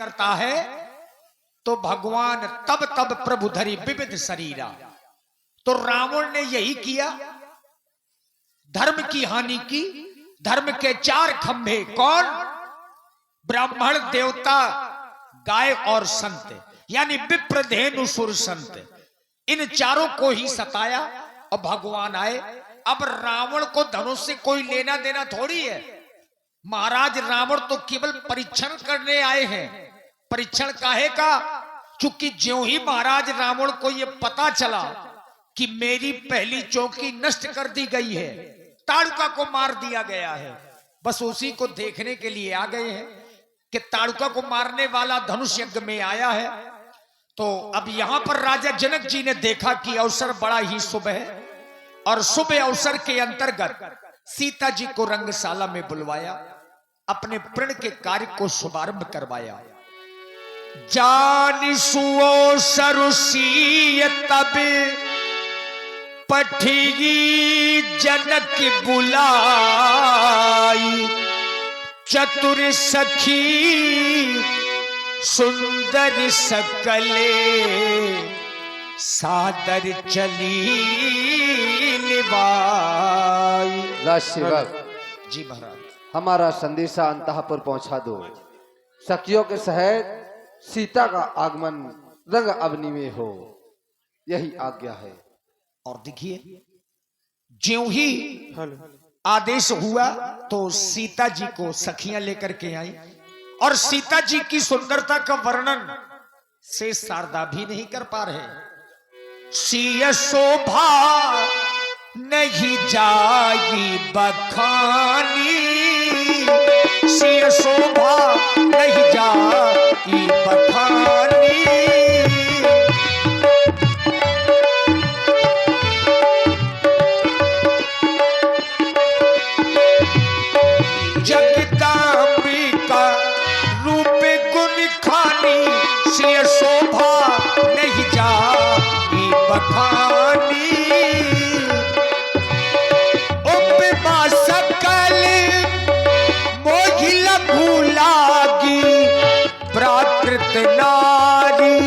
करता है तो भगवान तब तब प्रभु धरी विविध शरीरा। तो रावण ने यही किया, धर्म की हानि की। धर्म के चार खंभे कौन? ब्राह्मण, देवता, गाय और संत, यानी विप्र, धेनु, सुर, संत। इन चारों को ही सताया और भगवान आए। अब रावण को धनुष से कोई लेना देना थोड़ी है। महाराज रावण तो केवल परीक्षण करने आए हैं। परीक्षण काहे का? चूंकि ज्यों ही महाराज रावण को यह पता चला कि मेरी पहली चौकी नष्ट कर दी गई है, ताड़ुका को मार दिया गया है, बस उसी को देखने के लिए आ गए हैं कि ताड़ुका को मारने वाला धनुष यज्ञ में आया है। तो अब यहां पर राजा जनक जी ने देखा कि अवसर बड़ा ही शुभ है और शुभ अवसर के अंतर्गत सीता जी को रंगशाला में बुलवाया, अपने प्रण के कार्य को शुभारंभ करवाया। जानी सुओ सरुसीय तब पठगी जनक बुलाई, चतुर सखी सुंदर सकले सादर चली निभाई। राजसेवक जी महाराज, हमारा संदेशा अंतःपुर पहुंचा दो। सखियों के सहित सीता का आगमन रंग अवनी में हो, यही आज्ञा है। और देखिए ज्यों ही आदेश हुआ तो सीता जी को सखियां लेकर के आई और सीता जी की सुंदरता का वर्णन से शारदा भी नहीं कर पा रहे। सिय शोभा नहीं जागी बखानी, सिय शोभा नहीं जागी बखानी। जगदम्बिका रूप गुण खानी, सिय शोभा नहीं जागी बखानी। उपमा सकल मोहिल भूलागी, प्राकृत नारी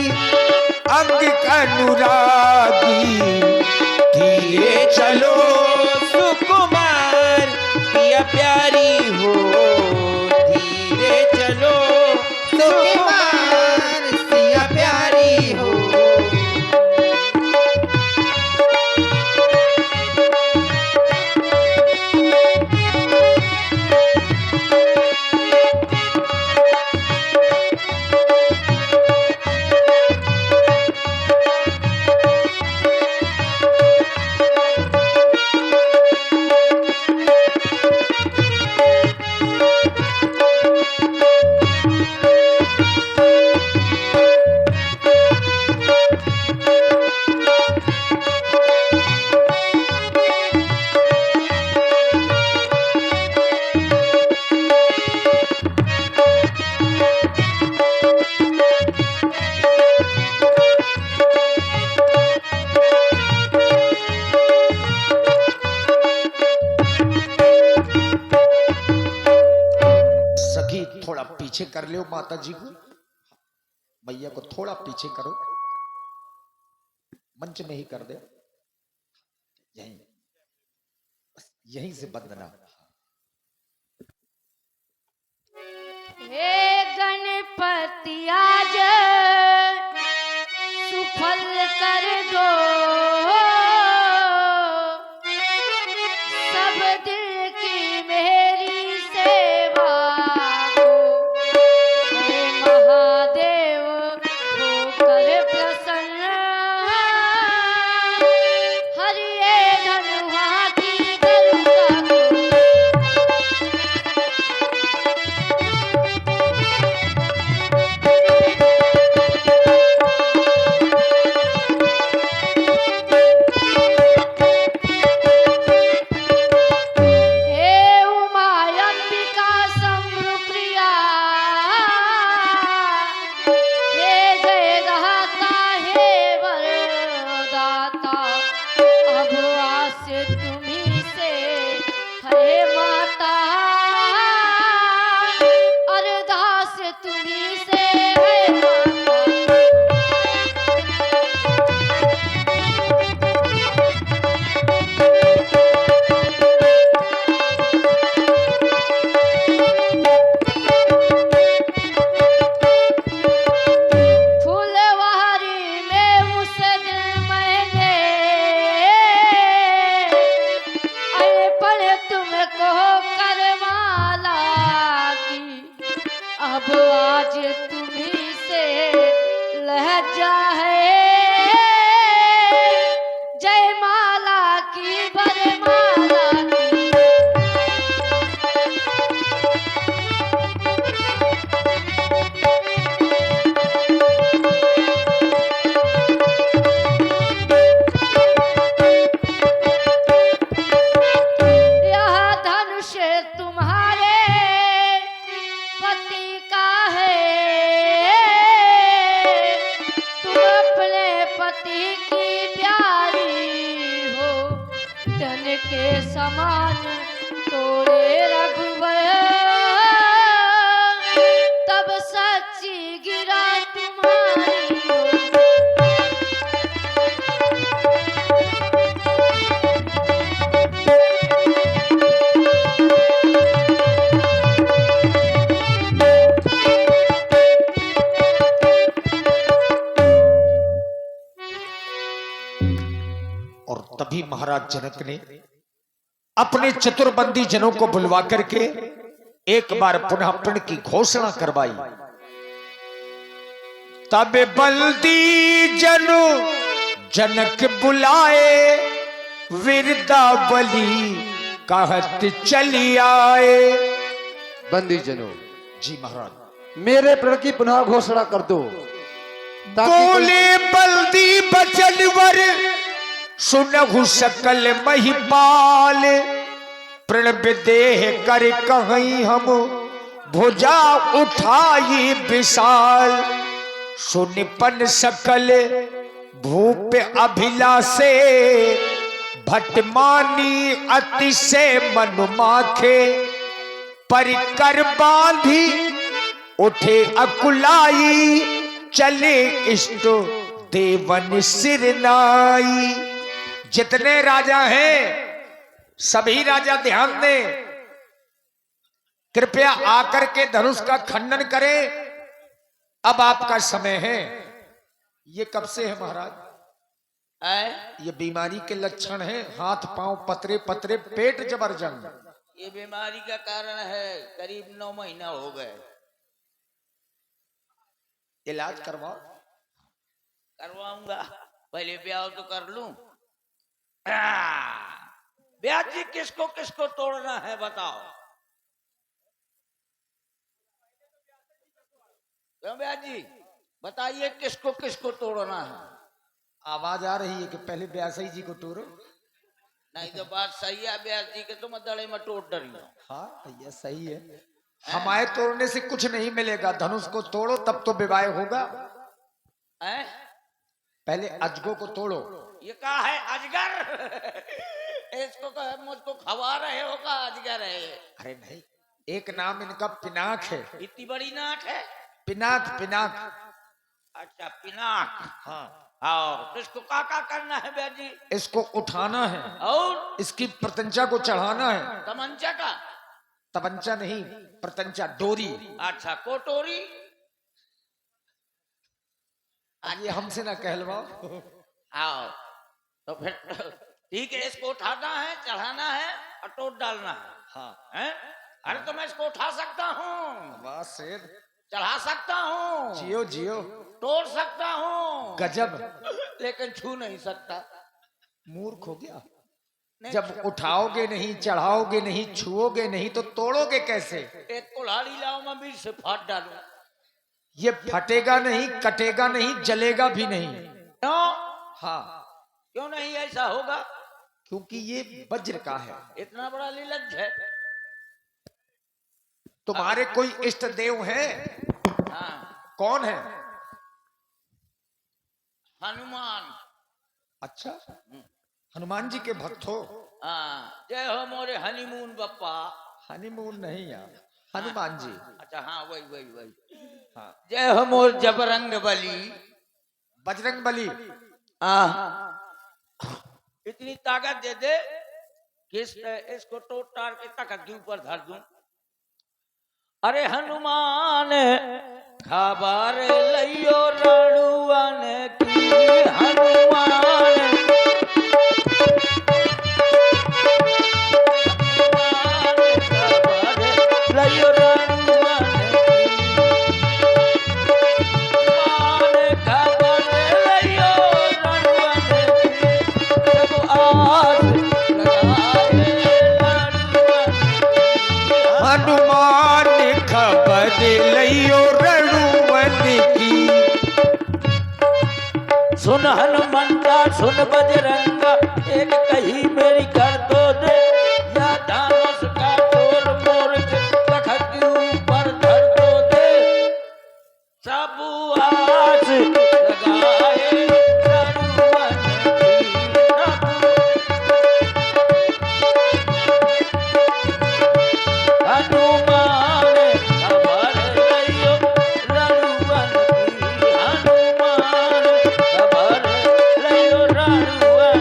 अंग अनुरागी। धीरे चलो सुकुमार पिया प्यारी हो, धीरे चलो सुकुमार पिया प्यारी हो। पीछे कर लो माता जी को, मैया को थोड़ा पीछे करो, मंच में ही कर दे, यहीं यहीं से बंदना। हे गणपति आज सुफल कर दो, सब दिल की मेरी सेवा को, हे महादेव होकर प्रसन्न, हरिये धनुहा की गरुड़ा को। लहजा है जयमाला की वरमाला की। यह धनुष तुम्हारे पति का है, तुम अपने पति की प्यारी हो, धन के समान तोड़े रघुवर, तब सच्ची गिरा तुम्हारी हो। और तभी महाराज जनक ने अपने चतुर्बंदी जनों को बुलवा करके एक बार पुनः प्रण की घोषणा करवाई। तब बल्दी जनु जनक बुलाए, विरदावली कहत चली आए। बंदी जनों, जी महाराज। मेरे प्रण की पुनः घोषणा कर दो, ताकि बोले बल्दी बचनवर सुनहु सकल महिपाल, प्रण विदेह कर कहीं हम भुजा उठाई विशाल। सुनिपन सकल भूप अभिलाषे, भटमानी अति से मनुमाखे। परिकर बांधी उठे अकुलाई, चले इष्ट देवन सिरनाई। जितने राजा हैं सभी राजा ध्यान दें, कृपया आकर के धनुष का खंडन करें। अब आपका समय है। ये कब से है महाराज? ये बीमारी के लक्षण हैं, हाथ पांव पतरे पतरे, पेट जबरजंग। ये बीमारी का कारण है, करीब 9 महीना हो गए। इलाज करवाओ। करवाऊंगा, पहले ब्याह तो कर लूं। ब्याह जी किसको किसको तोड़ना है बताओ? क्यों ब्याह जी बताइए, किसको किसको तोड़ना है? आवाज आ रही है कि पहले व्यासी जी को तोड़ो। नहीं तो बात सही है ब्याह जी के, तुम दड़े में टूट डरी हो। हाँ भैया सही है। हमारे तोड़ने से कुछ नहीं मिलेगा, धनुष को तोड़ो तब तो विवाह होगा। हैं? पहले अजगो को तोड़ो। ये क्या है अजगर? इसको कहे मुझको खवा रहे हो का अजगर है ये? अरे नहीं, एक नाम इनका पिनाक है। इतनी बड़ी नाक है? पिनाक पिनाक। अच्छा पिनाक। हाँ। और इसको क्या करना है ब्याह जी? इसको उठाना है और इसकी प्रतंचा को चढ़ाना है। तमंचा का? तपंचा नहीं, प्रतंचा डोरी। अच्छा कोटोरी। ये हमसे ना कहलवाओ। आओ तो फिर ठीक है, इसको उठाना है, चढ़ाना है और टोट डालना है। हाँ। हैं? अरे तो मैं इसको उठा सकता हूँ, वाह शेर, चढ़ा सकता हूँ, जियो जियो, तोड़ सकता हूँ, गजब। लेकिन छू नहीं सकता। मूर्ख हो गया। नहीं जब उठाओगे नहीं, चढ़ाओगे नहीं, छुओगे नहीं तो तोड़ोगे कैसे? एक कुल्हाड़ी लाओ, मैं बीच से फाड़ डालू। ये फटेगा नहीं, कटेगा नहीं, जलेगा भी नहीं। क्यों? हाँ, क्यों नहीं ऐसा होगा? क्योंकि ये वज्र का है। इतना बड़ा लीलज है। तुम्हारे कोई इष्ट देव है? हाँ, कौन है? हनुमान। अच्छा, हनुमान जी के भक्त हो? हाँ, जय हो मोरे हनीमून बप्पा। हनीमून नहीं यार, हनुमान जी। अच्छा हाँ, वही वही वही। हाँ, जय हो मोर जबरंग बली। बजरंग बली। इतनी ताकत दे दे कि इसको टोट टार के तखत के ऊपर धर दूं। अरे हनुमान खबर लियो रणुवन की, हनुमान खबर लियो रणुवन की, हनुमान खबर सुन हनुमंता सुन बजरंगा, एक कही मेरी कर दो दे, या धनुष का छोर मोर के तखत के ऊपर धर दो दे। सब आस लगाए रघुवन की तब, हनुमान खबर लियो रघुवन की, हनुमान खबर लियो रघुवन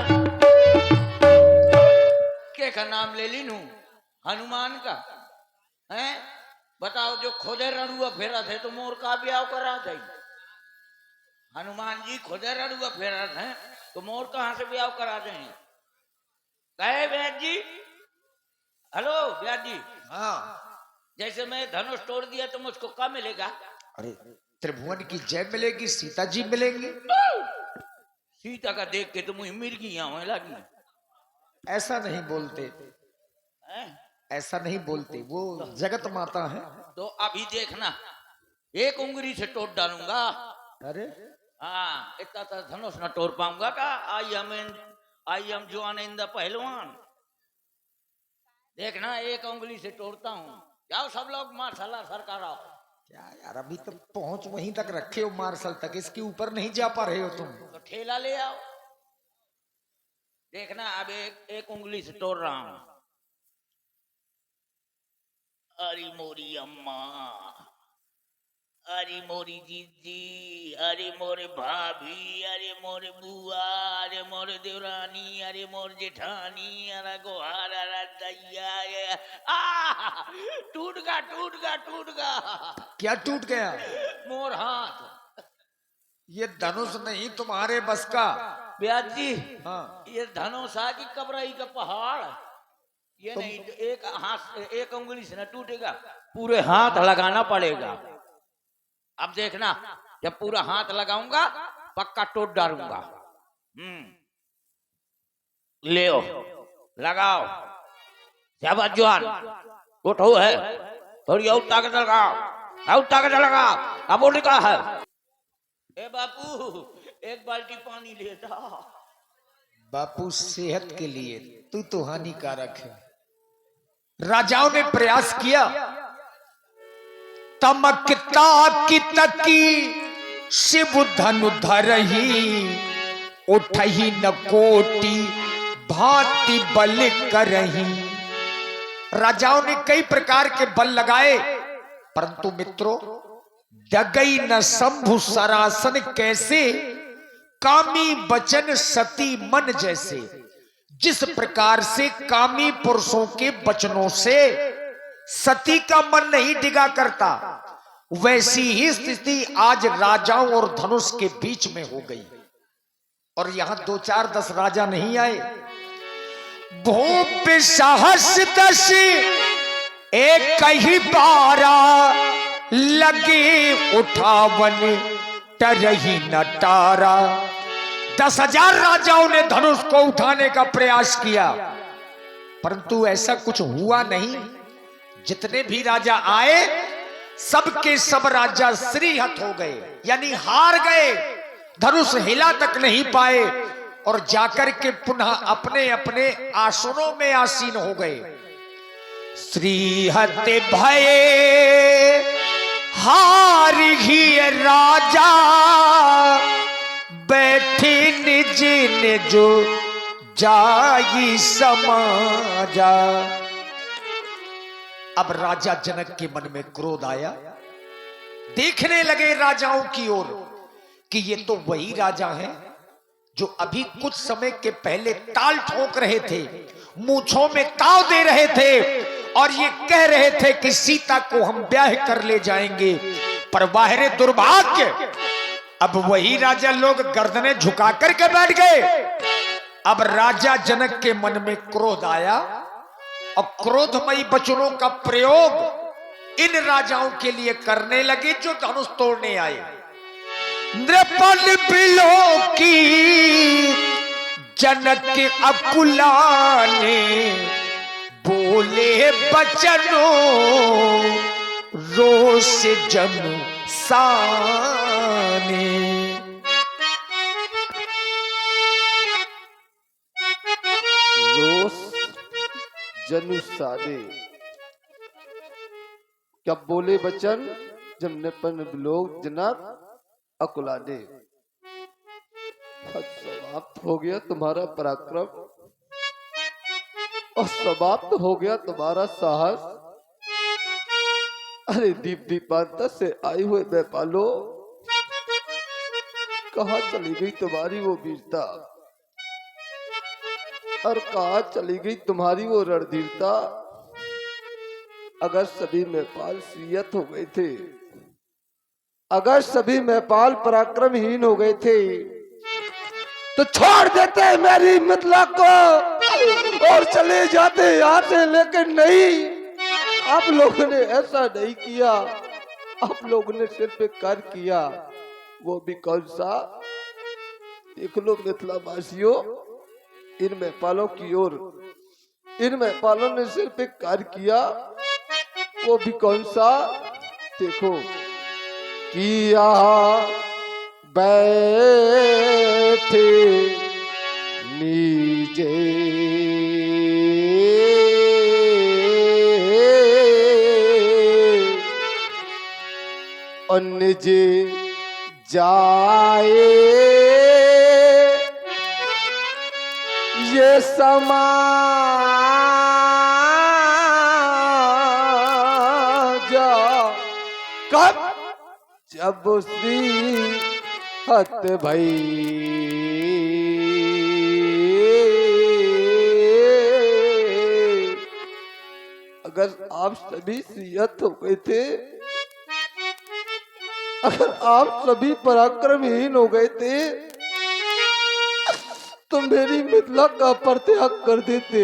के नाम ले ली नू हनुमान का है। बताओ जो खुदे रणुआ फेरा थे तो मोर का ब्याह करा दे। हनुमान जी खुदे रणुआ फेरा थे तो मोर कहां से ब्याह करा दें। कहे व्यास जी, हेलो व्यास जी, हाँ। जैसे मैं धनुष तोड़ दिया तो मुझको क्या मिलेगा? अरे त्रिभुवन की जय मिलेगी, सीता जी मिलेंगे। सीता का देख के तो मुझे मिर्गी आवे लगी। ऐसा नहीं बोलते, हैं? ऐसा नहीं बोलते, वो जगत माता है। तो अभी देखना, एक उंगली से तोड़ डालूंगा। अरे हाँ, इतना तो धनुष न तोड़ पाऊंगा का। आई एम जवान इन द पहलवान। देखना, एक उंगली से तोड़ता हूँ। जाओ सब लोग मार्शल सरकार आओ। क्या यार, अभी तक पहुंच वहीं तक रखे हो, मार्शल तक, इसके ऊपर नहीं जा पा रहे हो तुम। तो ठेला ले आओ। देखना, अब एक उंगली से तोड़ रहा हूं। अरे मोरी अम्मा, अरे मोरी जीजी, अरे मोरे भाभी, अरे मोरे बुआ, अरे मोरे देवरानी, अरे मोर जेठानी, अरे गोहार, अरे दैया, टूट गा टूट गा टूट गा। क्या टूट गया? मोर हाथ। ये धनुष नहीं तुम्हारे बस का। ब्याज जी, हाँ। ये धनुष आ की कबराई का पहाड़, ये नहीं एक हाथ एक उंगली से न टूटेगा, पूरे हाथ लगाना पड़ेगा। अब देखना, जब पूरा हाथ लगाऊंगा पक्का तोड़ डालूंगा। ले लगाओ, शाबाश जवान, उठो है, थोड़ी और ताकत लगाओ, और ताकत लगाओ। अब और निकला है। ए बापू, एक बाल्टी पानी लेता। बापू सेहत के लिए तू तो हानिकारक है। राजाओं ने प्रयास किया, तमकता की तकी शिव धनु धरही, उठही न कोटि भांति बल करही। राजाओं ने कई प्रकार के बल लगाए, परंतु मित्रों, डगई न शंभु सरासन कैसे, कामी बचन सती मन जैसे। जिस प्रकार से कामी पुरुषों के वचनों से सती का मन नहीं डिगा करता, वैसी ही स्थिति आज राजाओं और धनुष के बीच में हो गई। और यहां 2 4 10 राजा नहीं आए, भूप साहस 10 एक ही 12 लगे उठावन टरही न टारा। 10,000 राजाओं ने धनुष को उठाने का प्रयास किया, परंतु ऐसा कुछ हुआ नहीं। जितने भी राजा आए, सबके सब राजा श्रीहत हो गए, यानी हार गए, धनुष हिला तक नहीं पाए और जाकर के पुनः अपने अपने आसनों में आसीन हो गए। श्रीहत भये हार ही राजा, बैठे निज निज जाई समाजा। अब राजा जनक के मन में क्रोध आया, देखने लगे राजाओं की ओर कि ये तो वही राजा हैं जो अभी कुछ समय के पहले ताल ठोक रहे थे, मूंछों में ताव दे रहे थे और ये कह रहे थे कि सीता को हम ब्याह कर ले जाएंगे। पर बाहरे दुर्भाग्य, अब वही राजा लोग गर्दनें झुका करके बैठ गए। अब राजा जनक के मन में क्रोध आया और क्रोधमयी वचनों का प्रयोग इन राजाओं के लिए करने लगे जो धनुष तोड़ने आए। नृपल बिलो की जनक के अकुलाने, बोले बचनों रोष जम साने। जनु सादे। क्या बोले बचन जब निपन लोग जनक अकुलादे। समाप्त हो गया तुम्हारा पराक्रम और समाप्त हो गया तुम्हारा साहस। अरे दीप दीपांतर से आई हुए बेपालो, कहाँ चली गई तुम्हारी वो वीरता और कहाँ चली गई तुम्हारी वो रणधीरता। अगर सभी नेपाल सियत हो गए थे, अगर सभी नेपाल पराक्रमहीन हो गए थे, तो छोड़ देते मेरी मिथिला को और चले जाते यहाँ से। लेकिन नहीं, आप लोगों ने ऐसा नहीं किया। आप लोगों ने सिर्फ एक कार्य किया, वो भी कौन सा? देख लो मिथिला वासियों, इन नेपालों की ओर इन नेपालों ने सिर्फ एक कार्य किया, वो भी कौन सा? देखो, किया बैठे नीचे अन्य जे जाए ये समाज कब? जब श्री हत भई अगर आप सभी सियत हो गए थे, अगर आप सभी पराक्रमहीन हो गए थे, तो मेरी मिथिला का परित्याग कर देते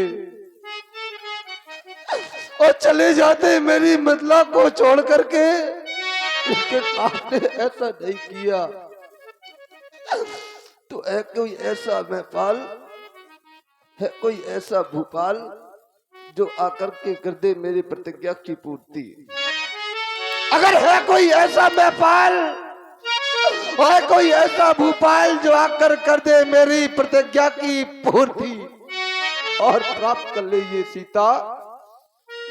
और चले जाते मेरी मिथिला को छोड़ करके। लेकिन आपने ऐसा नहीं किया। तो है कोई ऐसा नेपाल, है कोई ऐसा भूपाल जो आकर के कर दे मेरी प्रतिज्ञा की पूर्ति। अगर है कोई ऐसा नेपाल और कोई ऐसा भूपाल जो आकर कर दे मेरी प्रतिज्ञा की पूर्ति और प्राप्त कर ले ये सीता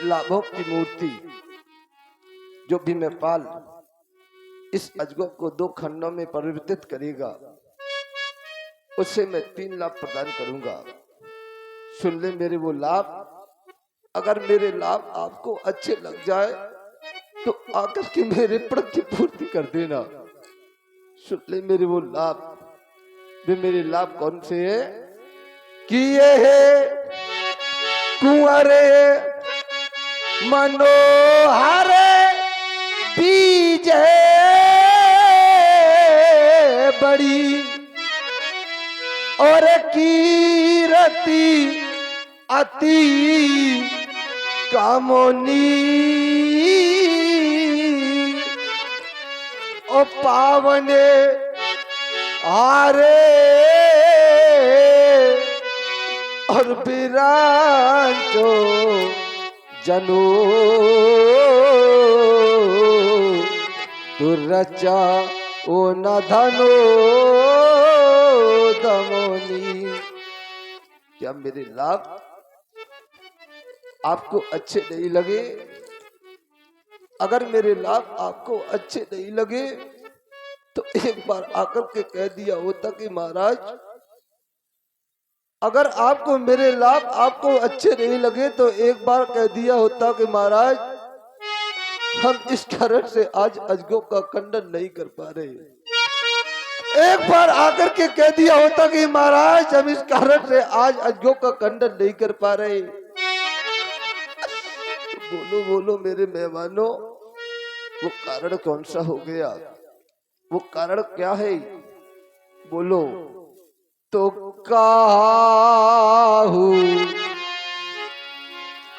लाभों की मूर्ति। जो भी नेपाल इस अजगर को 2 खंडों में परिवर्तित करेगा, उससे मैं 3 लाभ प्रदान करूंगा। सुन ले मेरे वो लाभ। अगर मेरे लाभ आपको अच्छे लग जाए तो आकर के मेरे प्रण की पूर्ति कर देना। सुन ले मेरे वो लाभ। वे मेरे लाभ कौन से है? कि ये है कुंवरे मनोहर बीज बड़ी और कीरति अति कामोनी ओ पावने आरे और बिरांचो जनो दुर्रचा ओ न धनो दमोनी। क्या मेरे लाभ आपको अच्छे नहीं लगे? अगर मेरे लाभ आपको अच्छे नहीं लगे तो एक बार आकर के कह दिया होता कि महाराज, अगर आपको मेरे लाभ आपको अच्छे नहीं लगे तो एक बार कह दिया होता कि महाराज, हम इस कारण से आज अजगों का खंडन नहीं कर पा रहे। एक बार आकर के कह दिया होता कि महाराज, हम इस कारण से आज अजगों का खंडन नहीं कर पा रहे। बोलो बोलो मेरे मेहमानों, वो कारण कौन सा हो गया? वो कारण क्या है? बोलो। तो काहू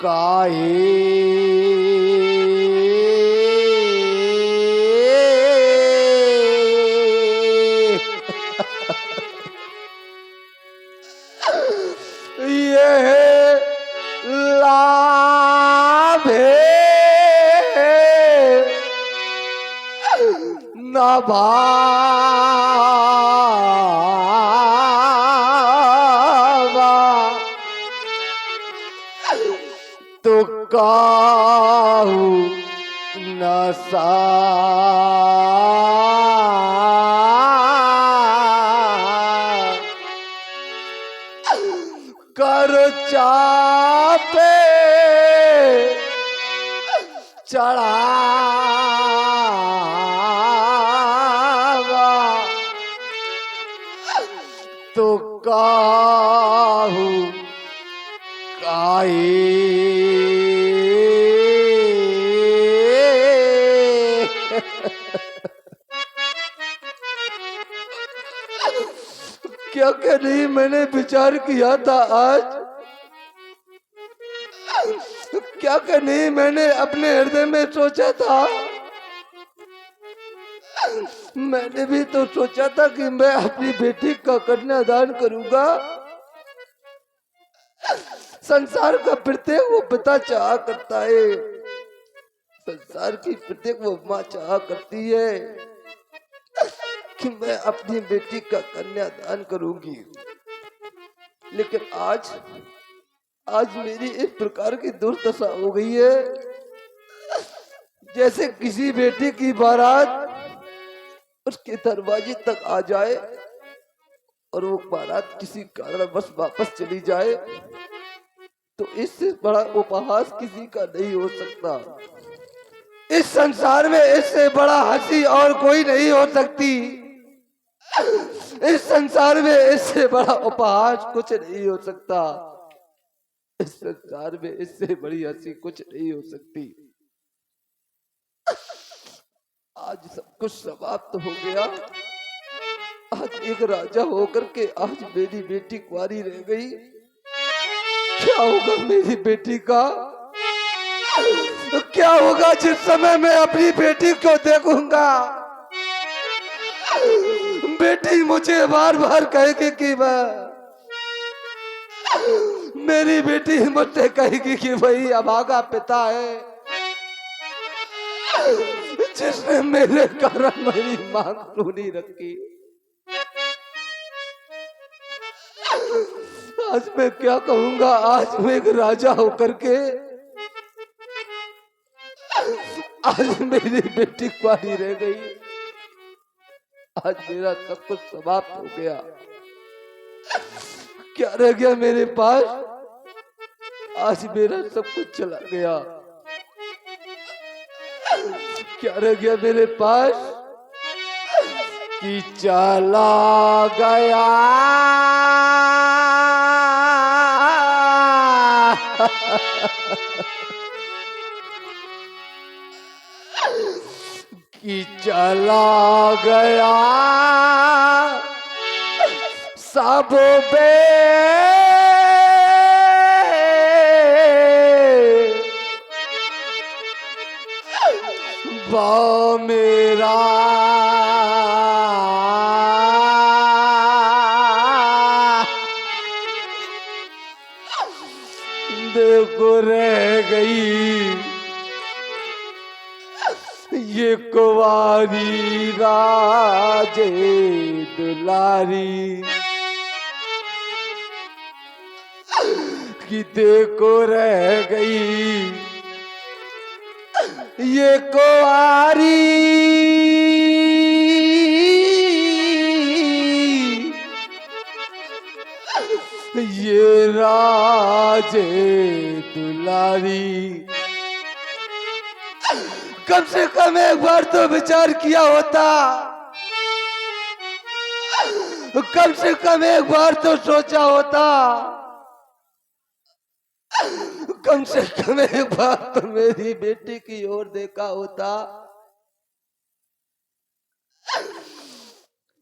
काहे ये लाभ न भावा काहू नसा कर चापे चढ़ावा तो काहू क्या क्या नहीं मैंने विचार किया था आज, क्या क्या नहीं मैंने अपने हृदय में सोचा था। मैंने भी तो सोचा था कि मैं अपनी बेटी का कन्यादान करूंगा। संसार का प्रत्येक वो पिता चाह करता है, संसार की प्रत्येक वो माँ चाह करती है कि मैं अपनी बेटी का कन्यादान करूंगी। लेकिन आज मेरी इस प्रकार की दुर्दशा हो गई है, जैसे किसी बेटी की बारात उसके दरवाजे तक आ जाए और वो बारात किसी कारणवश वापस चली जाए, तो इससे बड़ा उपहास किसी का नहीं हो सकता। इस संसार में इससे बड़ा हंसी और कोई नहीं हो सकती। इस संसार में इससे बड़ा उपहास कुछ नहीं हो सकता। इस संसार में इससे बड़ी हंसी कुछ नहीं हो सकती। आज सब कुछ समाप्त हो गया। आज एक राजा होकर के आज मेरी बेटी कुंवारी रह गई। क्या होगा मेरी बेटी का? क्या होगा जिस समय मैं अपनी बेटी को देखूंगा? बेटी मुझे बार बार कहेगी कि मेरी बेटी मुझसे कहेगी कि वही अभागा पिता है जिसने मेरे कारण मेरी मांग सुनी रखी। आज मैं क्या कहूंगा? आज मैं एक राजा होकर के आज मेरी बेटी कुंवारी रह गई। आज मेरा सब कुछ समाप्त हो गया। क्या रह गया मेरे पास? आज मेरा सब कुछ चला गया। क्या रह गया मेरे पास? कि चला गया कि चला गया सब बे बा मेरा देखो रह गई ये कुंवारी राजे दुलारी कि देखो रह गई ये कुंवारी ये राजे दुलारी। कम से कम एक बार तो विचार किया होता, कम से कम एक बार तो सोचा होता, कम से कम एक बार तो मेरी बेटी की ओर देखा होता।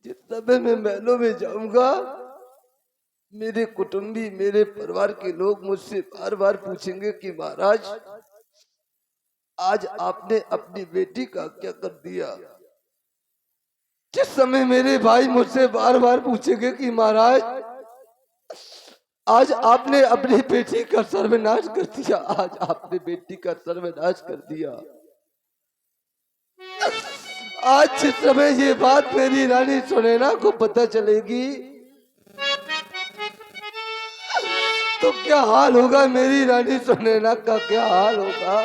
जितना मैं महलों में जाऊंगा मेरे कुटुंबी मेरे परिवार के लोग मुझसे बार बार पूछेंगे कि महाराज आज आपने अपनी बेटी का क्या कर दिया। जिस समय मेरे भाई मुझसे बार बार पूछेंगे कि महाराज आज आपने अपनी बेटी का सर्वनाश कर दिया, आज आपने बेटी का सर्वनाश कर दिया। आज जिस समय ये बात मेरी रानी सुनैना को पता चलेगी तो क्या हाल होगा मेरी रानी सुनैना का, क्या हाल होगा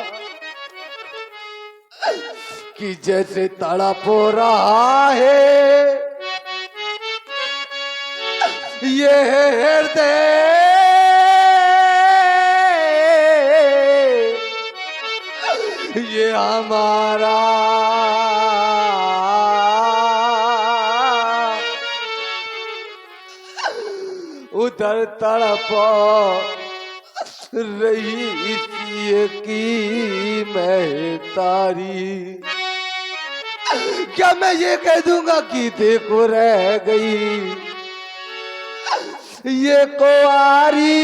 कि जैसे तड़प रहा है ये हृदय, ये हमारा उधर तड़प रही इसलिए की मैं तारी। क्या मैं ये कह दूंगा कि देखो रह गई ये कुंवारी,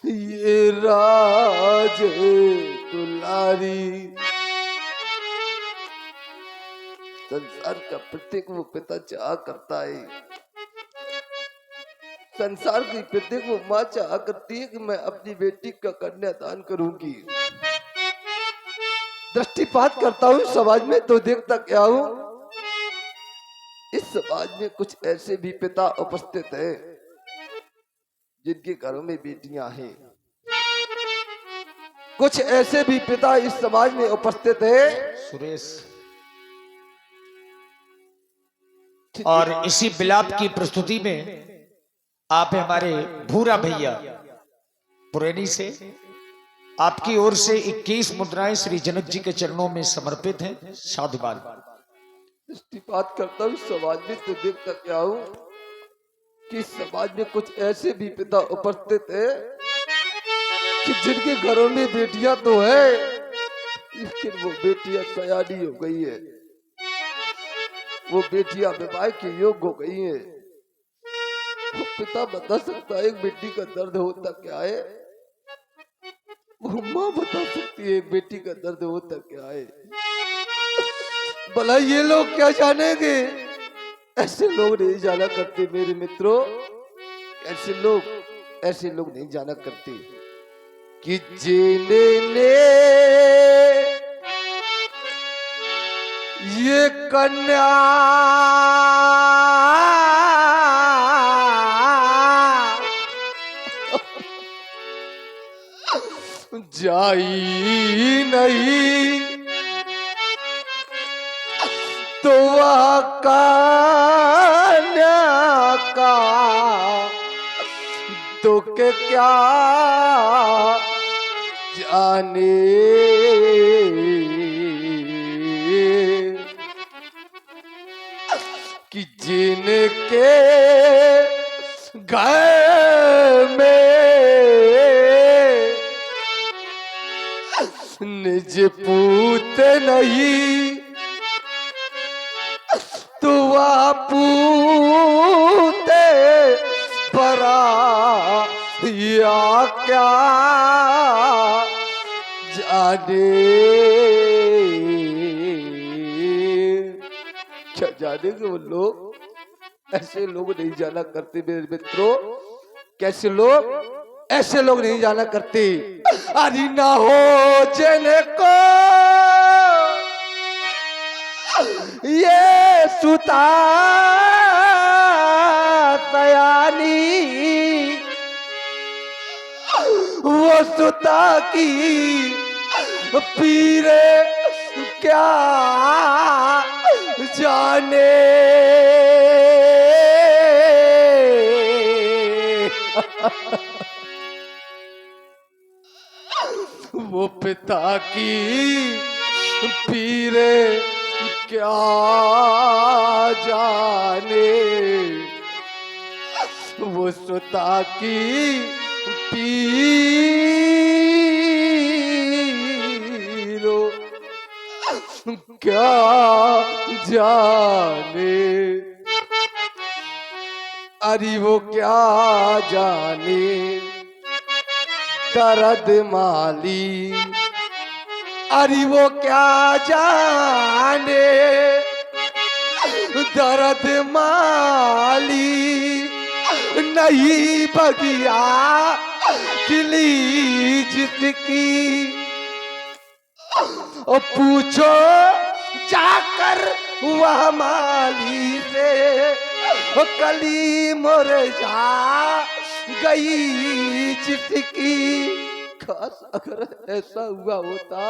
ये राज दुलारी। संसार का प्रत्येक वो पिता चाह करता है, संसार की प्रत्येक वो माँ चाह करती है कि मैं अपनी बेटी का कन्यादान करूंगी। दृष्टिपात करता हूँ समाज में तो देखता क्या हूँ, इस समाज में कुछ ऐसे भी पिता उपस्थित हैं जिनके घरों में बेटियां हैं। कुछ ऐसे भी पिता इस समाज में उपस्थित हैं। सुरेश, और इसी बिलाप की प्रस्तुति में आप हमारे भूरा भैया पुरैनी से आपकी ओर से 21 मुद्राएं श्री जनक जी के चरणों में समर्पित हैं। साधुवाद। दृष्टिपात करता हूँ समाज में तो देखता क्या हूँ कि समाज में कुछ ऐसे भी पिता उपस्थित है कि जिनके घरों में बेटियां तो है लेकिन वो बेटियां सयानी हो गई है, वो बेटियां विवाह के योग्य हो गई है। वो पिता बता सकता है एक बेटी का दर्द होता क्या है, वो माँ बता सकती है एक बेटी का दर्द होता क्या है। भला ये लोग क्या जानेंगे, ऐसे लोग नहीं जाना करते मेरे मित्रों, ऐसे लोग नहीं जाना करते कि जिन्होंने ये कन्या जाई नहीं तो वह कन्या का दुख क्या जाने। कि जिनके घर में निज पूत नहीं तो वह पूते परा या क्या जाने। क्या जानेंगे वो लोग, ऐसे लोग नहीं जाना करते मेरे मित्रों। कैसे लोग, ऐसे लोग नहीं जाना करते। अरे ना हो जिनको ये सुता सयानी, वो सुता की पीरे क्या जाने। वो पिता की पीरे क्या जाने, वो सुता की पीरो क्या जाने। अरे वो क्या जाने दर्द माली, अरे वो क्या जाने दर्द माली। नहीं बगिया किली जिसकी पूछो जाकर वह माली से कली मुरझा गई जिसकी। खास अगर ऐसा हुआ होता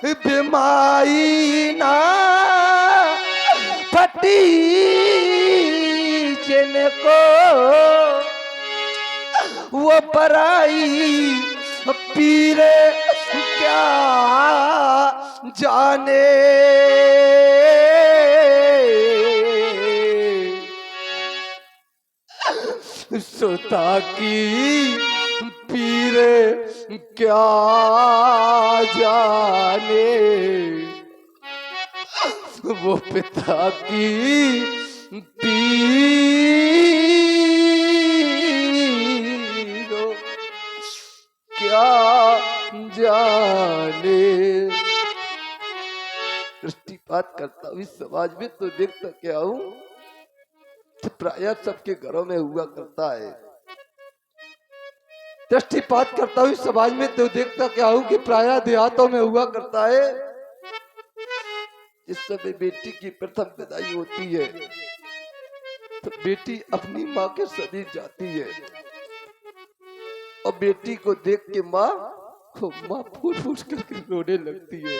बीमारी ना फटी जिनको वो पराई पीरे क्या जाने। सोता की पीरे क्या जाने, वो पिता की पीरो क्या जाने। दृष्टिपात करता हुई समाज में तो देखता क्या हूं, तो प्रायः सबके घरों में हुआ करता है। दृष्टिपात करता हुई समाज में तो देखता क्या हूं कि प्रायः देहातों में हुआ करता है। इस समय बेटी की प्रथम विदाई होती है तो बेटी अपनी माँ के समीप जाती है और बेटी को देख के माँ फूट फूट करके रोने लगती है।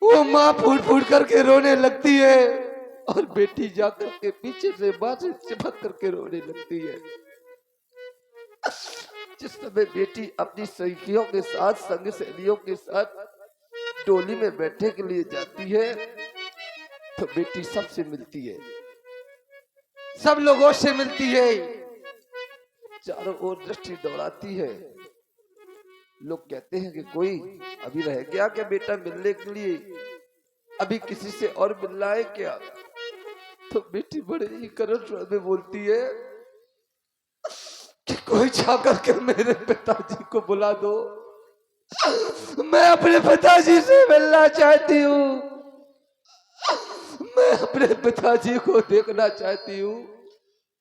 वो माँ फूट फूट करके रोने लगती है और बेटी जाकर के पीछे से माँ से चिपक करके रोने लगती है। जिस समय बेटी अपनी सखियों के साथ, संग सहेलियों के साथ डोली में बैठने के लिए जाती है तो बेटी सबसे मिलती है, सब लोगों से मिलती है, चारों ओर दृष्टि दौड़ाती है। लोग कहते हैं कि कोई अभी रह गया क्या बेटा मिलने के लिए, अभी किसी से और मिलना है क्या? तो बेटी बड़े ही करुण स्वर में बोलती है कि कोई जाकर के मेरे पिताजी को बुला दो, मैं अपने पिताजी से मिलना चाहती हूँ, मैं अपने पिताजी को देखना चाहती हूँ।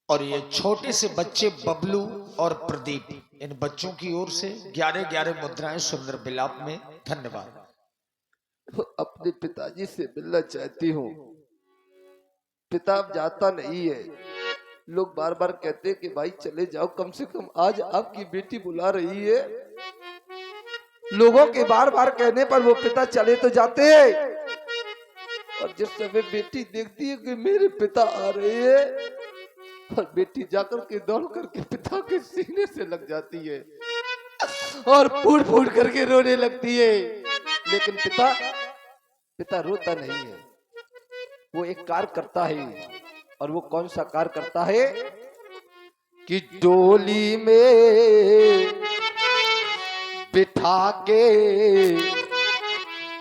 और ये छोटे से बच्चे बबलू और प्रदीप, इन बच्चों की ओर से 11-11 मुद्राएं सुंदर विलाप में। धन्यवाद। अपने पिताजी से मिलना चाहती हूँ, पिता अब जाता नहीं है। लोग बार बार कहते हैं कि भाई चले जाओ, कम से कम आज आपकी बेटी बुला रही है। लोगों के बार बार कहने पर वो पिता चले तो जाते हैं और जिस समय बेटी देखती है कि मेरे पिता आ रहे हैं और बेटी जाकर के दौड़ करके पिता के सीने से लग जाती है और फूट फूट करके रोने लगती है। लेकिन पिता रोता नहीं है, वो एक कार्य करता है। और वो कौन सा कार्य करता है कि डोली में बिठा के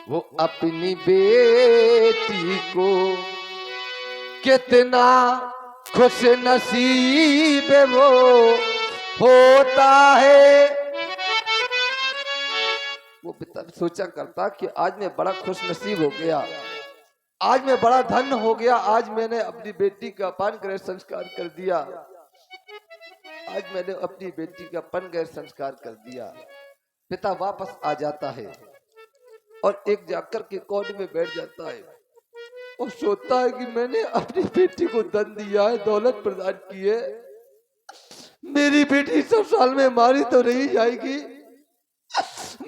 वो अपनी बेटी को कितना खुश नसीब वो होता है। वो पिता सोचा करता कि आज मैं बड़ा खुश नसीब हो गया, आज मैं बड़ा धन्य हो गया, आज मैंने अपनी बेटी का पान ग्रह संस्कार कर दिया, आज मैंने अपनी बेटी का पान ग्रह संस्कार कर दिया। पिता वापस आ जाता है और एक जाकर के कोने में बैठ जाता है और सोचता है कि मैंने अपनी बेटी को धन दिया है, दौलत प्रदान की है, मेरी बेटी सब साल में मारी तो नहीं जाएगी,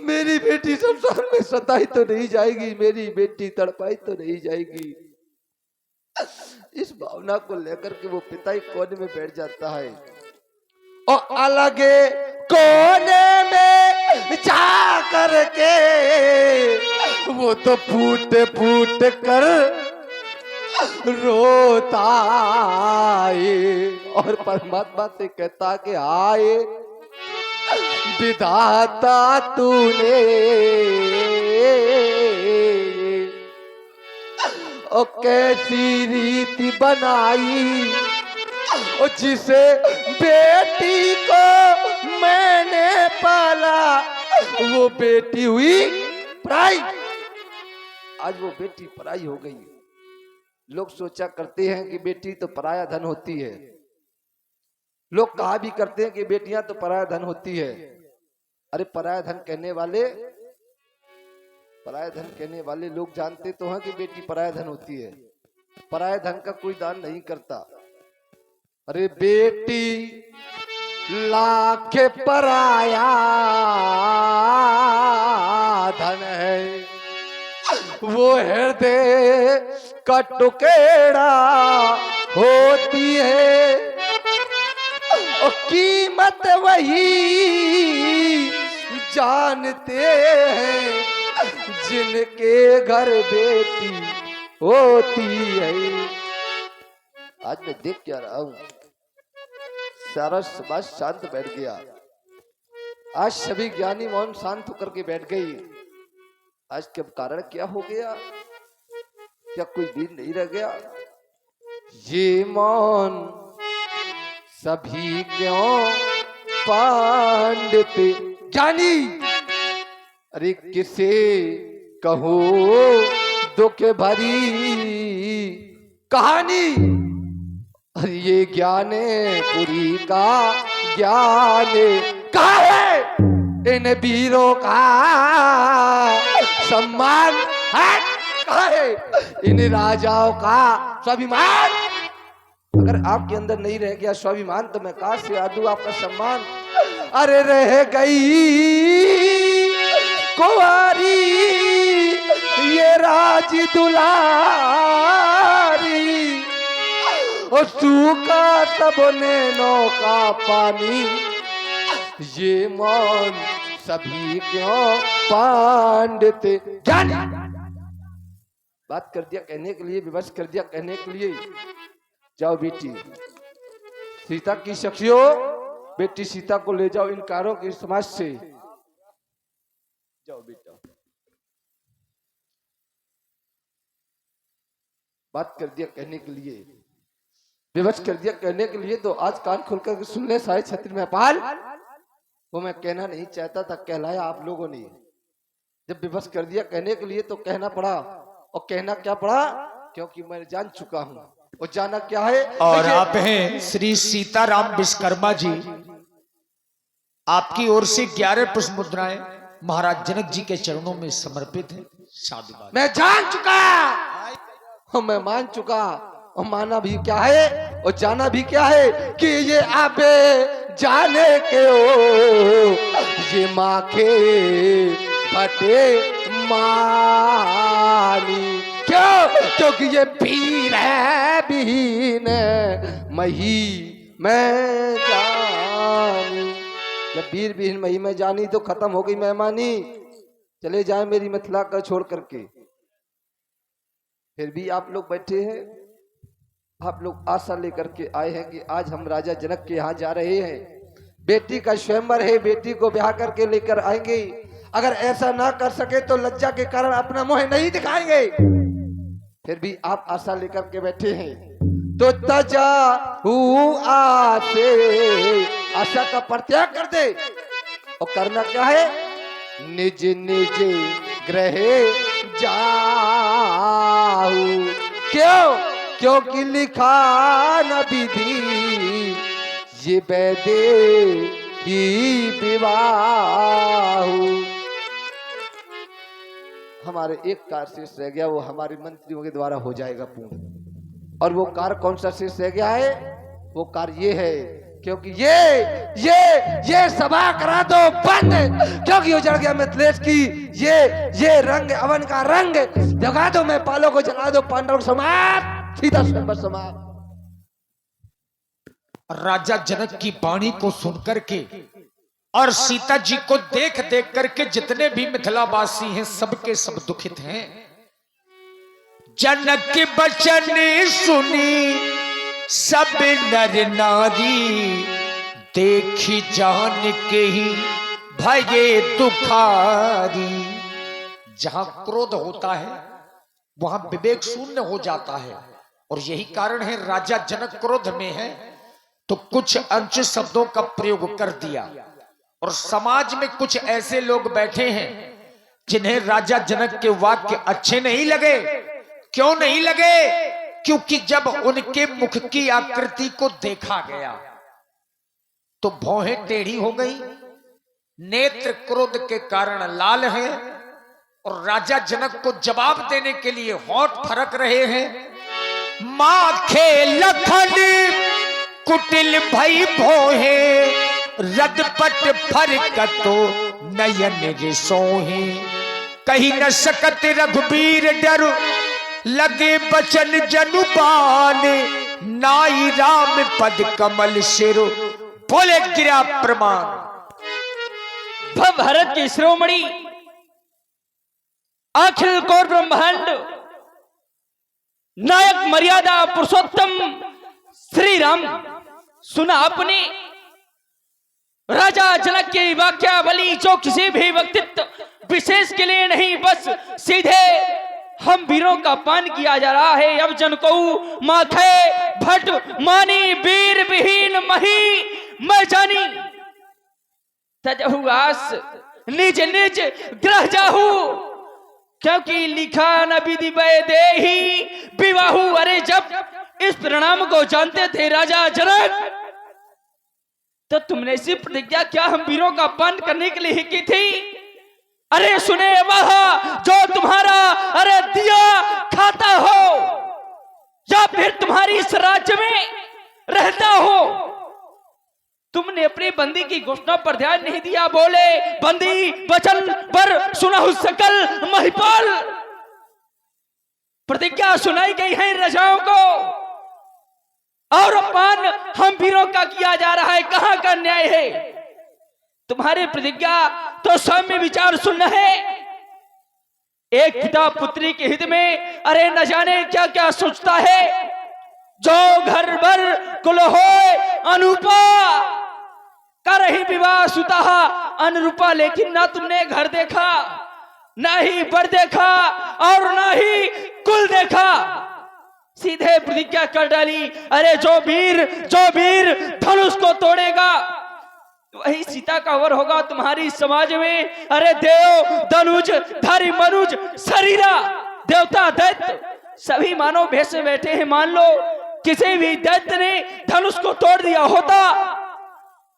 मेरी बेटी सब साल में सताई तो नहीं जाएगी, मेरी बेटी तड़पाई तो नहीं जाएगी। इस भावना को लेकर के वो पिता ही कोने में बैठ जाता है और अलगे कोने में जा करके वो तो फूट फूट कर रोता है और परमात्मा से कहता कि हाय विधाता तूने और कैसी रीति बनाई और जिसे बेटी को मैंने पाला वो बेटी हुई पराई। आज वो बेटी पराई हो गई। लोग सोचा करते हैं कि बेटी तो पराया धन होती है, लोग कहा भी करते हैं कि बेटियां तो पराया धन होती है। अरे पराया धन कहने वाले पराया धन कहने वाले लोग जानते तो हैं कि बेटी पराया धन होती है। पराया धन का कोई दान नहीं करता। अरे बेटी लाख पराया धन है, वो हृदय का टुकड़ा होती है, और कीमत वही जानते हैं जिनके घर बेटी होती है। आज मैं देख क्या रहा हूं, सारा समाज शांत बैठ गया। आज सभी ज्ञानी मौन शांत होकर के बैठ गई। आज क्या कारण क्या हो गया? क्या कोई दिन नहीं रह गया? ये मौन सभी क्यों पांडित ज्ञानी? अरे किसे कहो दुख भरी कहानी? अरे ये ज्ञानपुरी का ज्ञान कहाँ है? इन वीरों का सम्मान है कहाँ है? इन राजाओं का स्वाभिमान? अगर आपके अंदर नहीं रह गया स्वाभिमान तो मैं कहां से आदू आपका सम्मान? अरे रह गई कुंवारी ये राज दुलारी, और सूखा सब नैनों का पानी, ये मौन सभी क्यों पांडित ज्ञानी? बात कर दिया कहने के लिए, विवश कर दिया कहने के लिए। जाओ बेटी सीता की शक्तियों, बेटी सीता को ले जाओ इन कारों के समाज से। जाओ बेटा। बात कर दिया कहने के लिए, विवश कर दिया कहने के लिए, तो आज कान खोलकर सुन ले सारे छत्र महपाल। वो मैं कहना नहीं चाहता था, कहलाया आप लोगों ने। जब विवश कर दिया कहने के लिए तो कहना पड़ा, और कहना क्या पड़ा? क्योंकि मैं जान चुका हूं। और जाना क्या है? और आप हैं श्री सीताराम विश्वकर्मा जी, आपकी ओर से 11 पुष्प मुद्राएं महाराज जनक जी के चरणों में समर्पित है। शादीबाद मैं जान चुका, और मैं मान चुका, और माना भी क्या है और जाना भी क्या है कि ये आबे जाने के ओ, ये माँ के भटे मानी। क्यों? क्योंकि ये पीर है बीन मही मैं जानी। जब वीर बीन मही मैं जानी तो खत्म हो गई मेहमानी। चले जाए मेरी मिथिला का छोड़ करके। फिर भी आप लोग बैठे हैं, आप लोग आशा लेकर के आए हैं कि आज हम राजा जनक के यहाँ जा रहे हैं, बेटी का स्वयंवर है, बेटी को ब्याह करके लेकर आएंगे। अगर ऐसा ना कर सके तो लज्जा के कारण अपना मुंह नहीं दिखाएंगे। फिर भी आप आशा लेकर के बैठे हैं, तो तजा आसे आशा का परित्याग कर दे। और करना क्या है? निज निज ग्रह जाऊ। क्यों? क्योंकि लिखा न विधि ये वैदे ही विवाह। हमारे एक कार्य शेष रह गया, वो हमारे मंत्रियों के द्वारा हो जाएगा पूर्ण। और वो कार्य कौन सा शेष रह गया है? वो कार्य ये है, क्योंकि ये सभा करा दो बंद, क्योंकि उजड़ गया मिथिलेश की ये रंग अवन का रंग जगा दो, मैं पालों को जला दो, पांडव समाप्त, सीता स्वयंवर समाप्त। राजा जनक की वाणी को सुनकर के और सीता जी को देख देख करके जितने भी मिथिलावासी हैं सबके सब दुखित हैं। जनक के वचन सुनी सब नर नारी, देखी जान के ही भये दुखारी। जहां क्रोध होता है वहां विवेक शून्य हो जाता है, और यही कारण है राजा जनक क्रोध में है तो कुछ अंश शब्दों का प्रयोग कर दिया। और समाज में कुछ ऐसे लोग बैठे हैं जिन्हें राजा जनक के वाक्य अच्छे नहीं लगे। क्यों नहीं लगे? क्योंकि जब उनके मुख की आकृति को देखा गया तो भौहें टेढ़ी हो गई, नेत्र क्रोध के कारण लाल है, और राजा जनक को जवाब देने के लिए होंठ फरक रहे हैं। माखे लखन कुटिल भई भोहे, रदपट फरकतो नयन रिसोहे। कही न सकत रघुबीर डर, लगे बचन जनुबान। नाई राम पद कमल सिर, बोले गिरा प्रमाण। भारत की शिरोमणि अखिल कौर ब्रह्मांड नायक मर्यादा पुरुषोत्तम श्री राम, सुना आपने राजा जनक की वाक्यावली, जो किसी भी व्यक्तित्व विशेष के लिए नहीं, बस सीधे हम वीरों का पान किया जा रहा है। अब जन को माथे भट मानी, वीर विहीन मही मैं जानी। तजहु आस निज निज ग्रह जाहू, क्योंकि लिखा न विधि देही विवाहू। अरे जब इस परिणाम को जानते थे राजा जनक, तो तुमने ऐसी प्रतिज्ञा क्या हम वीरों का पान करने के लिए ही की थी? अरे सुने वह जो तुम्हारा अरे दिया खाता हो, या फिर तुम्हारी इस राज्य में रहता हो, तुमने अपनी बंदी की घोषणा पर ध्यान नहीं दिया। बोले बंदी वचन पर सुनहु सकल महिपाल। प्रतिज्ञा सुनाई गई है राजाओं को, और अपमान हम वीरों का किया जा रहा है। कहां का न्याय है? तुम्हारी प्रतिज्ञा तो सौम्य विचार सुनना है। एक पिता पुत्री के हित में अरे न जाने क्या क्या सोचता है। जो घर भर कुल होए अनुपा, कर ही विवाह सुता अनुरूपा। लेकिन ना तुमने घर देखा, ना ही बर देखा, और ना ही कुल देखा, सीधे प्रतिज्ञा कर डाली। अरे जो वीर धनुष को तोड़ेगा वही सीता का वर होगा तुम्हारी समाज में। अरे देव धनुज धारी मनुज शरीरा, देवता दैत्य सभी मानव भेष में बैठे हैं। मान लो किसी भी दैत्य ने धनुष को तोड़ दिया होता,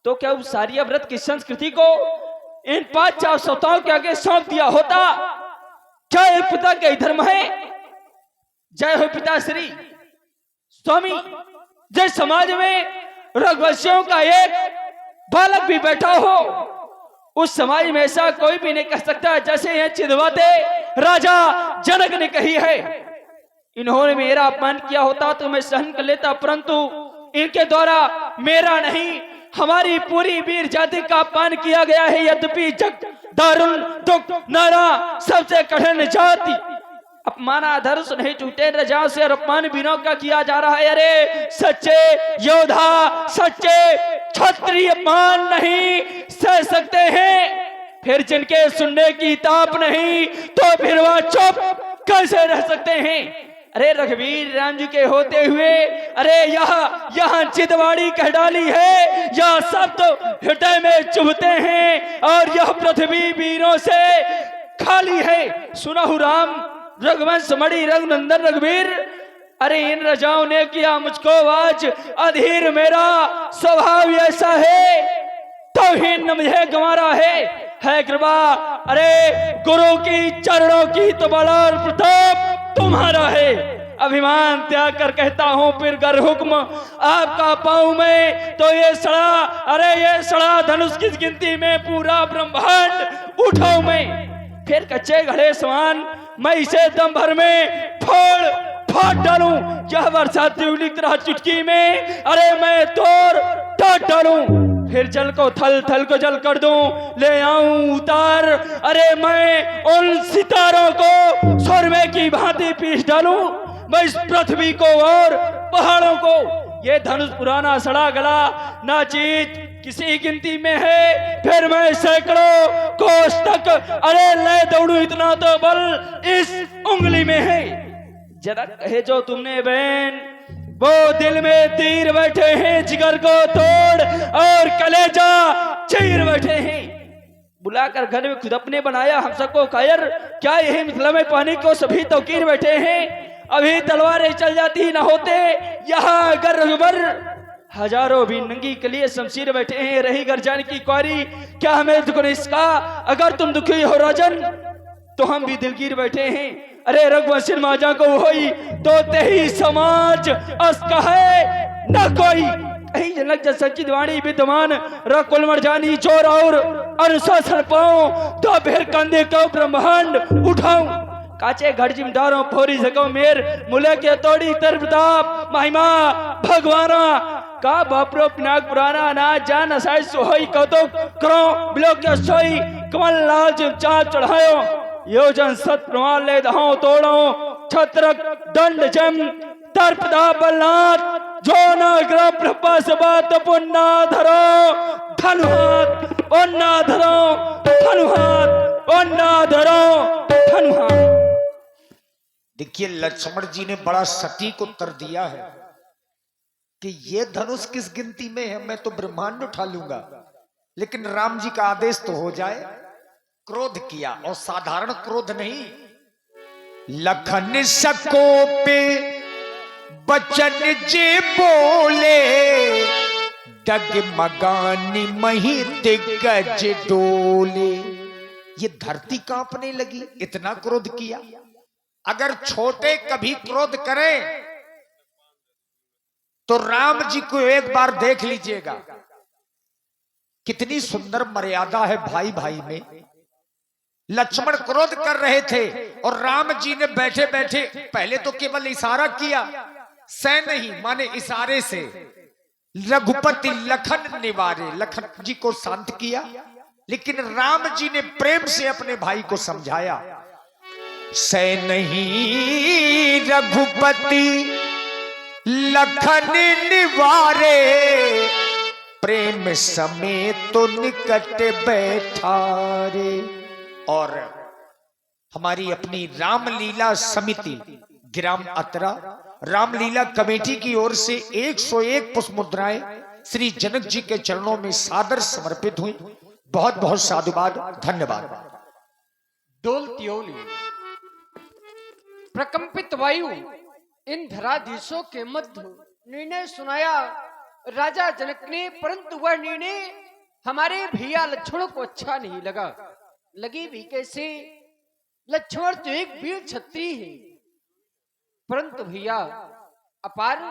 तो क्या उस सारी व्रत की संस्कृति को इन 5 चावताओं के आगे सौंप दिया होता? क्या एक पिता का धर्म है? जय हो पिता श्री स्वामी। जय समाज में रघुवंशियों का एक बालक भी बैठा हो, उस समाज में ऐसा कोई भी नहीं कह सकता जैसे ये चिदवाते राजा जनक ने कही है। इन्होंने मेरा अपमान किया होता तो मैं सहन कर लेता, परंतु इनके द्वारा मेरा नहीं हमारी पूरी वीर जाति का अपमान किया गया है। यद्यपि जग दारुण दुख नारा सबसे कठिन जाति, अपमानाधर नहीं छूटे रजाओं से, और अपमान वीरों का किया जा रहा है। अरे सच्चे योद्धा सच्चे क्षत्रिय अपमान नहीं सह सकते हैं, फिर जिनके सुनने की ताप नहीं तो फिर वह चुप कैसे रह सकते हैं? अरे रघुवीर राम जी के होते हुए अरे यहाँ चितवाड़ी कह डाली है, यह सब तो हृदय में चुभते हैं, और यह पृथ्वी वीरों से खाली है। सुनहु राम रघुवंश मणि रघुनंदन रघुवीर, अरे इन रजाओं ने किया मुझको आज अधीर, मेरा स्वभाव ऐसा है तो ही न मुझे गंवारा है कृपा। अरे गुरु की चरणों की तो बड़ा प्रताप तुम्हारा है। अभिमान त्याग कर कहता हूं फिर गर हुक्म आपका पाऊं मैं, तो ये सड़ा धनुष की गिनती में पूरा ब्रह्मांड उठाऊं मैं। फिर कच्चे घड़े समान मैं इसे दम भर में फाड़ डालूं। यह बरसाती उली तरह चुटकी में अरे मैं तोड़ डालूं। फिर जल को थल को जल कर दूं, ले आऊं उतार। अरे मैं उन सितारों को सुरमे की भांति पीस डालूं, मैं इस पृथ्वी को और पहाड़ों को। ये धनुष पुराना सड़ा गला ना चीज किसी गिनती में है, फिर मैं सैकड़ों कोस तक अरे ले दौड़ू, इतना तो बल इस उंगली में है। जरा कहे जो तुमने बहन, वो दिल में तीर बैठे हैं, जिगर को तोड़ और कलेजा चीर बैठे हैं। बुलाकर घर में खुद अपने बनाया हम सबको कायर, क्या यही मिथिला में पानी को सभी तौकीर बैठे हैं। अभी तलवारें चल जाती न होते यहाँ अगर रघुबर, हजारों भी नंगी कलिए शमशीर बैठे हैं। रही घर जाने की क्वारी, क्या हमें दुख इसका? अगर तुम दुखी हो राजन तो हम भी दिलगीर बैठे हैं। अरे रघुवंशी माजा को होई तो तेही समाज अस कहे न कोई। कहीं जनक जब सच्ची दीवानी विद्यमान रकुल मरजानी चोर और अनुशासन पाऊं तो फिर कंधे को ब्रह्मांड उठाऊं। काचे घड़ जिमदारों फोरी सको मेर मुले के तोड़ी तर प्रताप महिमा भगवाना का बापरो पिनाक पुराना ना जान असाई सोई कौतुक करो बिलो के सोई कमल लाल जिम चाल चढ़ायो योजन सत प्रमाण ले दहाओ तोड़ो छत्रक दंड जम तर्पदा बलनाथ जो न ग्रह प्रपस बात पुन्ना धरो धनुहात ओन्ना धरो धनुहात ओन्ना धरो धनुहात। देखिए लक्ष्मण जी ने बड़ा सटीक उत्तर दिया है कि ये धनुष किस गिनती में है, मैं तो ब्रह्मांड उठा लूंगा। लेकिन राम जी का आदेश तो हो जाए। क्रोध किया और साधारण क्रोध नहीं। लखन सको पे बचन जे बोले डगमगानी मही दिग्गज डोले। ये धरती कांपने लगी, इतना क्रोध किया। अगर छोटे कभी क्रोध करें तो राम जी को एक बार देख लीजिएगा, कितनी सुंदर मर्यादा है भाई भाई में। लक्ष्मण क्रोध कर रहे थे और राम जी ने बैठे बैठे पहले तो केवल इशारा किया, सह नहीं माने इशारे से रघुपति लखन निवारे, लखन जी को शांत किया। लेकिन राम जी ने प्रेम से अपने भाई को समझाया, सह नहीं रघुपति लखन निवारे प्रेम समेत तो निकट बैठा रे। और हमारी अपनी रामलीला समिति ग्राम अतरा रामलीला कमेटी की ओर से 101 पुष्प मुद्राएं श्री जनक जी के चरणों में सादर समर्पित हुई। बहुत बहुत साधुवाद, धन्यवाद। डोलतियोली प्रकंपित वायु इन धराधीशों के मध्य निर्णय सुनाया राजा जनक ने, परंतु वह निर्णय हमारे भैया लक्ष्मण को अच्छा नहीं लगा। लगी भी कैसे, लक्ष्मण तो एक वीर क्षत्रिय है, परंतु भैया अपार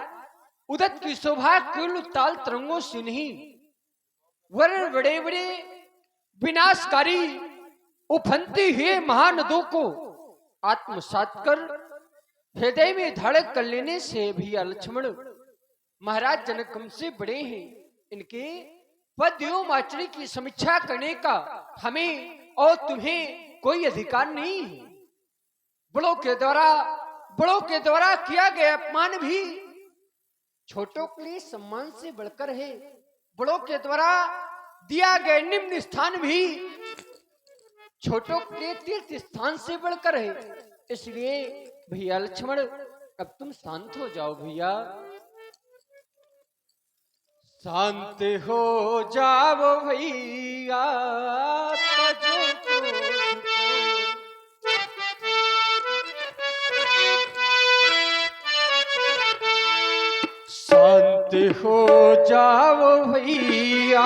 उदत की शोभा केवल ताल तरंगों से नहीं, वरन बड़े बड़े विनाशकारी उफनती हुए महानदों को आत्मसात कर हृदय में धाड़क कर लेने से भैया लक्ष्मण महाराज जनक हमसे बड़े हैं, इनके पद एवं आचरण की समीक्षा करने का हमें और तुम्हें कोई अधिकार नहीं है। बड़ों के द्वारा किया गया अपमान भी छोटों के लिए सम्मान से बढ़कर है। बड़ों के द्वारा दिया गया निम्न स्थान भी छोटों के तीर्थ स्थान से बढ़कर है। इसलिए भैया लक्ष्मण अब तुम शांत हो जाओ। भैया शांत हो जाओ भैया, शांत हो जाओ भैया,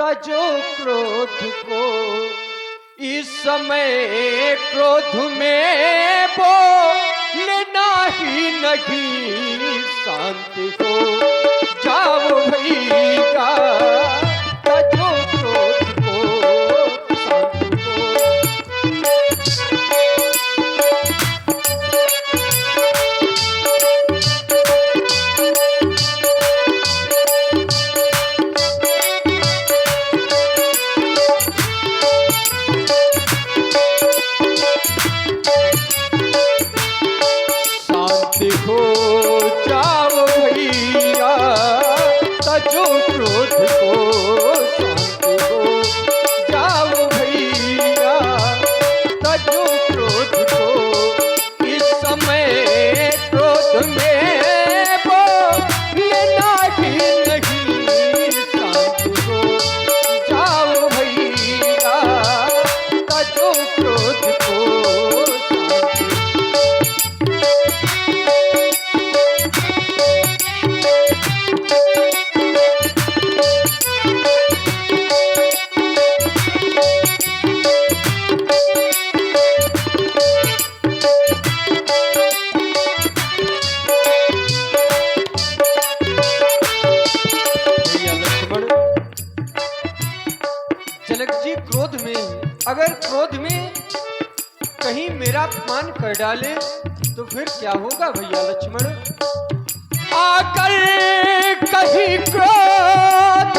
तजो क्रोध को इस समय क्रोध में बोलना ही नहीं। शांत हो जाओ भैया, तजो क्रोध को शांत हो। हो जाओ भैया, तजो क्रोध अगर क्रोध में कहीं मेरा अपमान कर डाले तो फिर क्या होगा भैया लक्ष्मण? आकर कहीं क्रोध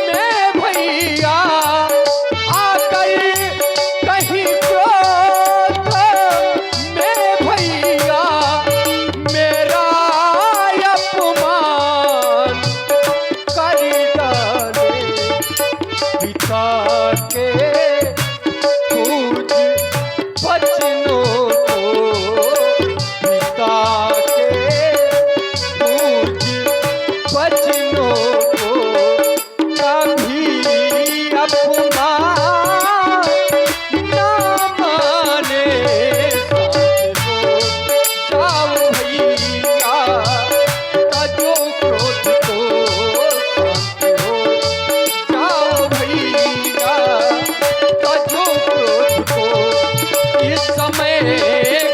में भैया, आकर कहीं क्रोध में भैया मेरा अपमान कर डाले, पिता के पूज बचनों को, पिता के पूज बचनों को कभी अपमान ना माने। साथ हो जाओ भैया तजो क्रोध को, शांत हो जाओ भैया तजो क्रोध को। इस समय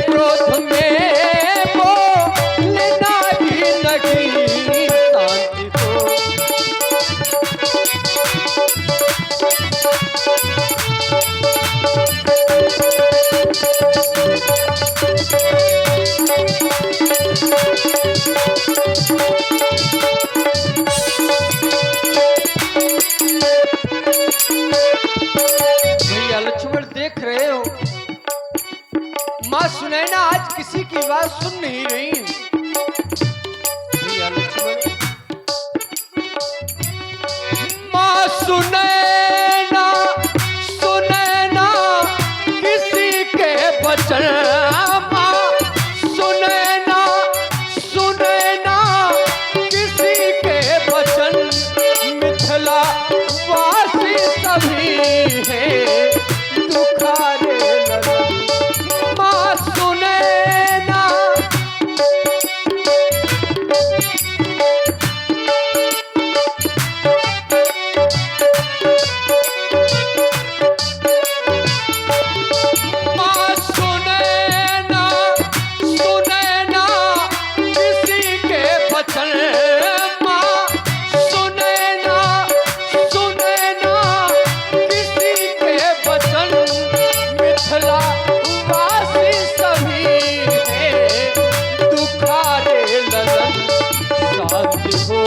क्रोध में बोलना ही नहीं, शांति को। भैया लक्ष्मण देख रहे हो, माँ सुनैना आज किसी की बात सुन नहीं रही। भैया लक्ष्मण, माँ सुनैना, सुनैना किसी के बचन, माँ सुनैना, सुनैना किसी के बचन। मिथिला वासी सभी है दुखारे लगन, माँ सुनैना। माँ सुनैना, सुनैना किसी के बचन, माँ सुनैना, सुनैना किसी के बचन। मिथिला वासी सभी है दुखारे लगन। शांत हो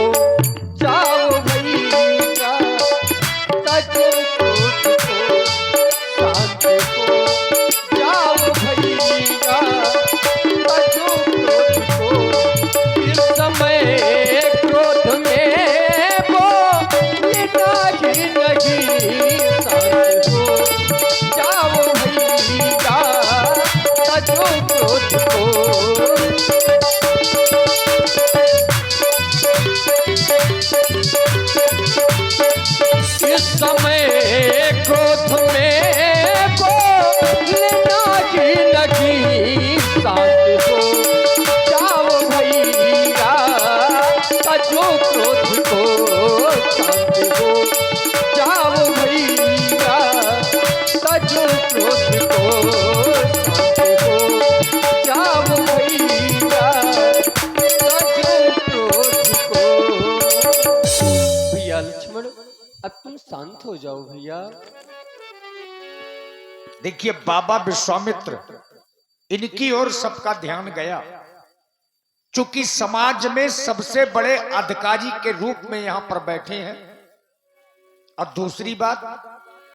जाओ भैया तजो क्रोध को, शांत हो जाओ भैया तजो क्रोध को। इस समय क्रोध में बोलना ही नहीं, शांत हो जाओ भैया तजो क्रोध को। इस समय क्रोध में बोलना ही नहीं, शांत हो जाओ भैया तजो क्रोध को, शांत हो जाओ भैया तजो क्रोध को, शांत हो जाओ भैया तजो क्रोध को। भैया लक्ष्मण, अब तुम शांत हो जाओ भैया। देखिए बाबा विश्वामित्र, इनकी ओर सबका ध्यान गया, चूंकि समाज में सबसे बड़े अधिकारी के रूप में यहां पर बैठे हैं। और दूसरी बात,